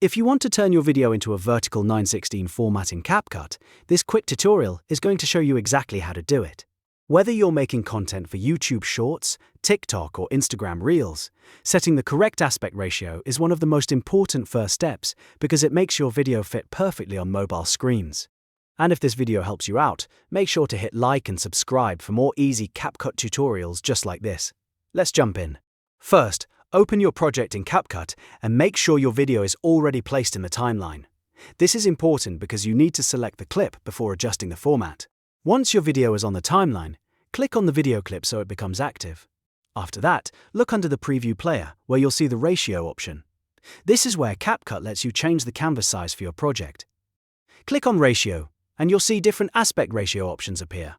If you want to turn your video into a vertical 9:16 format in CapCut, this quick tutorial is going to show you exactly how to do it. Whether you're making content for YouTube Shorts, TikTok, or Instagram Reels, setting the correct aspect ratio is one of the most important first steps because it makes your video fit perfectly on mobile screens. And if this video helps you out, make sure to hit like and subscribe for more easy CapCut tutorials just like this. Let's jump in. First, open your project in CapCut and make sure your video is already placed in the timeline. This is important because you need to select the clip before adjusting the format. Once your video is on the timeline, click on the video clip so it becomes active. After that, look under the preview player where you'll see the ratio option. This is where CapCut lets you change the canvas size for your project. Click on Ratio, and you'll see different aspect ratio options appear.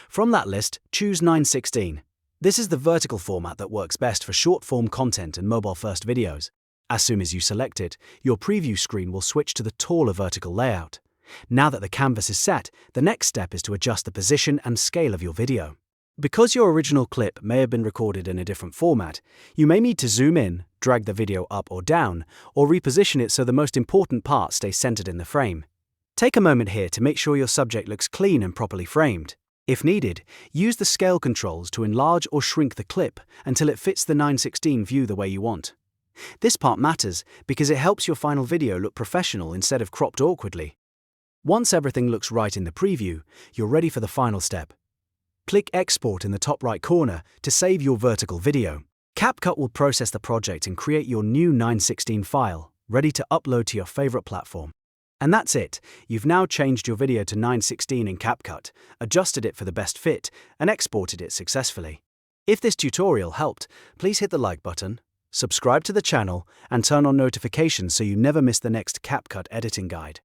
From that list, choose 9:16. This is the vertical format that works best for short-form content and mobile-first videos. As soon as you select it, your preview screen will switch to the taller vertical layout. Now that the canvas is set, the next step is to adjust the position and scale of your video. Because your original clip may have been recorded in a different format, you may need to zoom in, drag the video up or down, or reposition it so the most important part stays centered in the frame. Take a moment here to make sure your subject looks clean and properly framed. If needed, use the scale controls to enlarge or shrink the clip until it fits the 9:16 view the way you want. This part matters because it helps your final video look professional instead of cropped awkwardly. Once everything looks right in the preview, you're ready for the final step. Click Export in the top right corner to save your vertical video. CapCut will process the project and create your new 9:16 file, ready to upload to your favorite platform. And that's it. You've now changed your video to 9:16 in CapCut, adjusted it for the best fit, and exported it successfully. If this tutorial helped, please hit the like button, subscribe to the channel, and turn on notifications so you never miss the next CapCut editing guide.